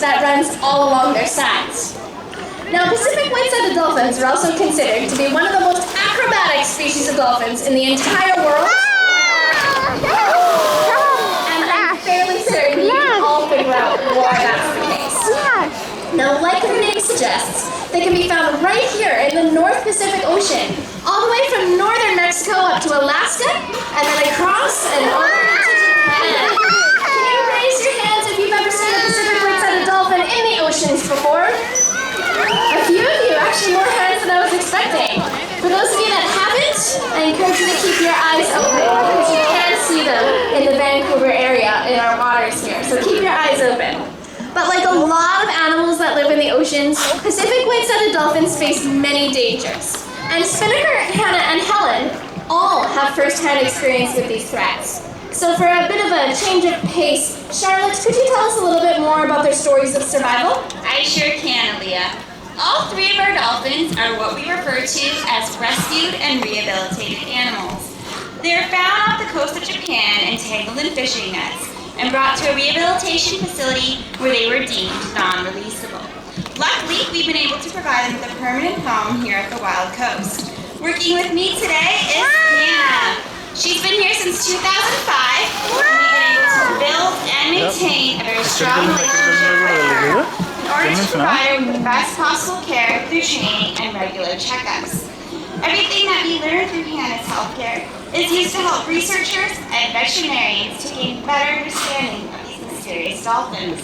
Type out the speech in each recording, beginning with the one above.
that runs all along their sides. Now, Pacific white-sided dolphins are also considered to be one of the most acrobatic species of dolphins in the entire world. And I'm fairly certain you can all figure out why that's the case. Now, like the name suggests, they can be found right here in the North Pacific Ocean, all the way from northern Mexico up to Alaska, and then across and over into Japan. Can you raise your hands if you've ever seen a Pacific white-sided dolphin in the oceans before? A few of you, actually more hands than I was expecting. For those of you that haven't, I encourage you to keep your eyes open because you can see them in the Vancouver area in our waters here. So keep your eyes open. But like a lot of animals that live in the oceans, Pacific white-sided dolphins face many dangers. And Spinnaker, Hannah, and Helen all have first-hand experience with these threats. So for a bit of a change of pace, Charlotte, could you tell us a little bit more about their stories of survival? I sure can, Aaliyah. All three of our dolphins are what we refer to as rescued and rehabilitated animals. They are found off the coast of Japan entangled in fishing nets and brought to a rehabilitation facility where they were deemed non-releasable. Luckily, we've been able to provide them with a permanent home here at the Wild Coast. Working with me today is Hannah. She's been here since 2005, and we've been able to build and maintain a very strong relationship with her in order to provide her with the best possible care through training and regular checkups. Everything that we learn through Hannah's healthcare is used to help researchers and veterinarians to gain better understanding of these mysterious dolphins.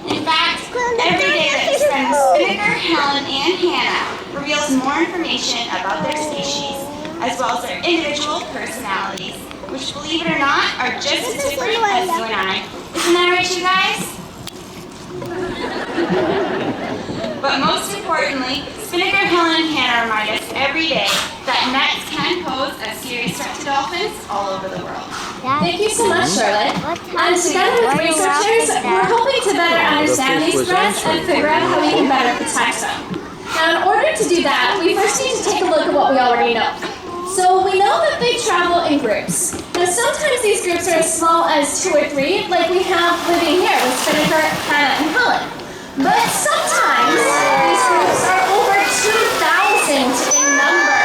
In fact, every day that we spend with Spinnaker, Helen, and Hannah reveals more information about their species, as well as their individual personalities, which, believe it or not, are just as different as you and I. Isn't that right, you guys? But most importantly, Spinnaker, Helen, and Hannah remind us every day that nets can pose a serious threat to dolphins all over the world. Thank you so much, Charlotte. And together with researchers, we're hoping to better understand these threats and figure out how we can better protect them. Now, in order to do that, we first need to take a look at what we already know. So we know that they travel in groups. Now sometimes these groups are as small as 2 or 3, like we have living here with Spinnaker, Hannah, and Helen. But sometimes these groups are over 2,000 in number.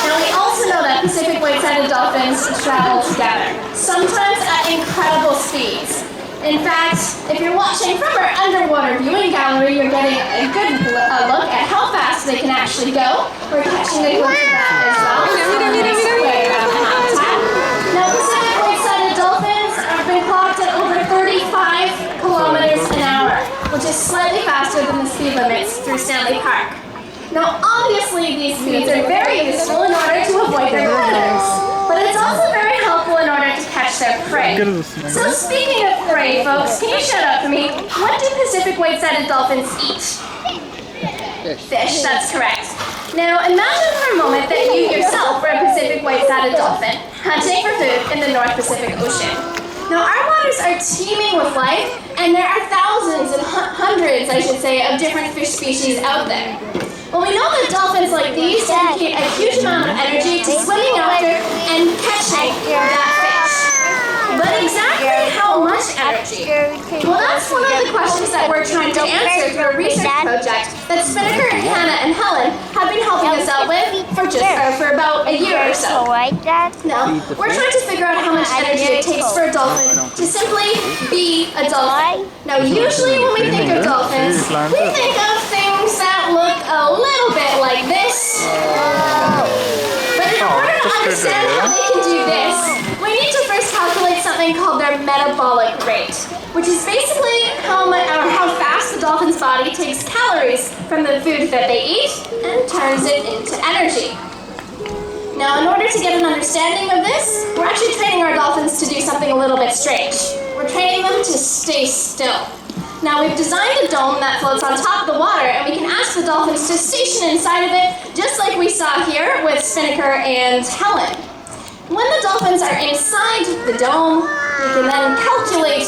Now we also know that Pacific white-sided dolphins travel together, sometimes at incredible speeds. In fact, if you're watching from our underwater viewing gallery, you're getting a good look at how fast they can actually go. We're catching a glimpse of that as well. Now, Pacific white-sided dolphins have been clocked at over 35 kilometers an hour, which is slightly faster than the speed limits through Stanley Park. Now, obviously, these speeds are very useful in order to avoid their predators, but it's also very helpful in order to catch their prey. So speaking of prey, folks, can you shout out for me, what do Pacific white-sided dolphins eat? Fish, that's correct. Now imagine for a moment that you yourself were a Pacific white-sided dolphin hunting for food in the North Pacific Ocean. Now our waters are teeming with life, and there are thousands and hundreds, I should say, of different fish species out there. Well, we know that dolphins like these dedicate a huge amount of energy to swimming after and catching that fish. But exactly how much energy? Well, that's one of the questions that we're trying to answer through a research project that Spinnaker, Hannah, and Helen have been helping us out with for about a year or so. Now, we're trying to figure out how much energy it takes for a dolphin to simply be a dolphin. Now, usually when we think of dolphins, we think of things that look a little bit like this. But in order to understand how they can do this, we need to first calculate something called their metabolic rate, which is basically how fast the dolphin's body takes calories from the food that they eat and turns it into energy. Now, in order to get an understanding of this, we're actually training our dolphins to do something a little bit strange. We're training them to stay still. Now, we've designed a dome that floats on top of the water, and we can ask the dolphins to station inside of it, just like we saw here with Spinnaker and Helen. When the dolphins are inside the dome, we can then calculate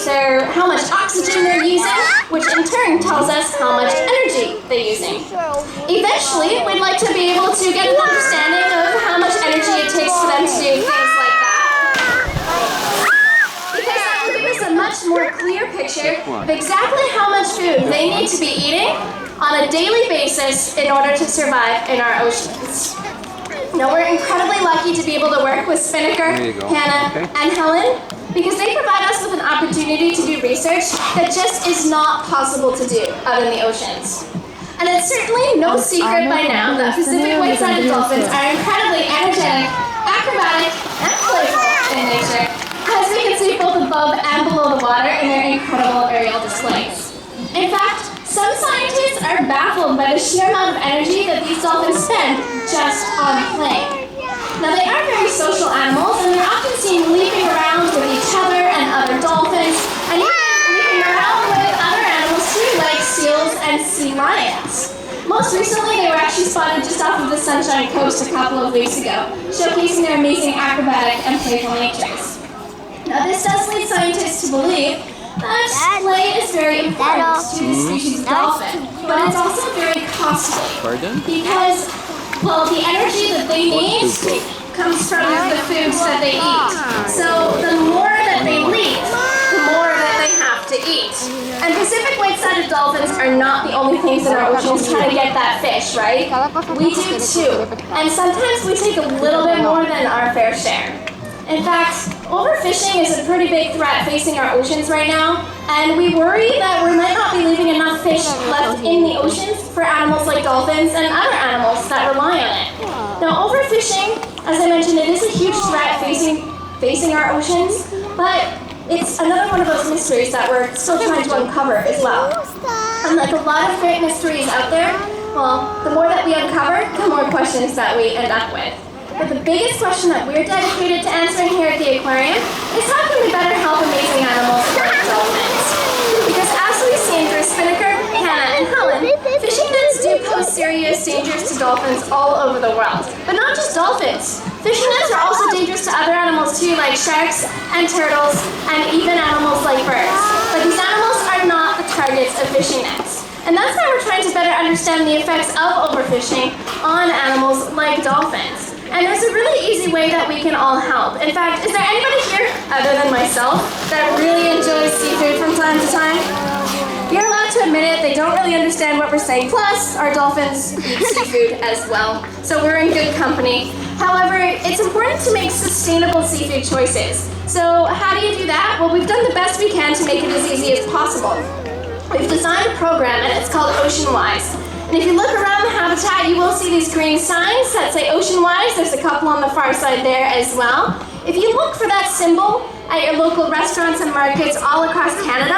how much oxygen they're using, which in turn tells us how much energy they're using. Eventually, we'd like to be able to get an understanding of how much energy it takes for them to do things like that. Because that would give us a much more more clear picture of exactly how much food they need to be eating on a daily basis in order to survive in our oceans. Now, we're incredibly lucky to be able to work with Spinnaker, Hannah, and Helen, because they provide us with an opportunity to do research that just is not possible to do out in the oceans. And it's certainly no secret by now that Pacific white-sided dolphins are incredibly energetic, acrobatic, and playful in nature, as we can see both above and below the water in their incredible aerial displays. In fact, some scientists are baffled by the sheer amount of energy that these dolphins spend just on playing. Now, they are very social animals, and they're often seen leaping around with each other and other dolphins, and even leaping around with other animals too, like seals and sea lions. Most recently, they were actually spotted just off of the Sunshine Coast a couple of weeks ago, showcasing their amazing acrobatic and playful natures. Now, this does lead scientists to believe that play is very important to the species of dolphin, but it's also very costly. Pardon? Because, well, the energy that they need comes from the foods that they eat. So the more that they leap, the more that they have to eat. And Pacific white-sided dolphins are not the only things in our oceans trying to get that fish, right? We do too. And sometimes we take a little bit more than our fair share. In fact, overfishing is a pretty big threat facing our oceans right now, and we worry that we might not be leaving enough fish left in the oceans for animals like dolphins and other animals that rely on it. Now, overfishing, as I mentioned, it is a huge threat facing our oceans, but it's another one of those mysteries that we're still trying to uncover as well. And like a lot of great mysteries out there, well, the more that we uncover, the more questions that we end up with. But the biggest question that we're dedicated to answering here at the aquarium is how can we better help amazing animals like dolphins? Because as we've seen through Spinnaker, Hannah, and Helen, fishing nets do pose serious dangers to dolphins all over the world. But not just dolphins. Fishing nets are also dangerous to other animals too, like sharks and turtles, and even animals like birds. But these animals are not the targets of fishing nets. And that's why we're trying to better understand the effects of overfishing on animals like dolphins. And there's a really easy way that we can all help. In fact, is there anybody here, other than myself, that really enjoys seafood from time to time? You're allowed to admit it, they don't really understand what we're saying. Plus, our dolphins eat seafood as well, so we're in good company. However, it's important to make sustainable seafood choices. So how do you do that? Well, we've done the best we can to make it as easy as possible. We've designed a program, and it's called OceanWise. And if you look around the habitat, you will see these green signs that say OceanWise. There's a couple on the far side there as well. If you look for that symbol at your local restaurants and markets all across Canada,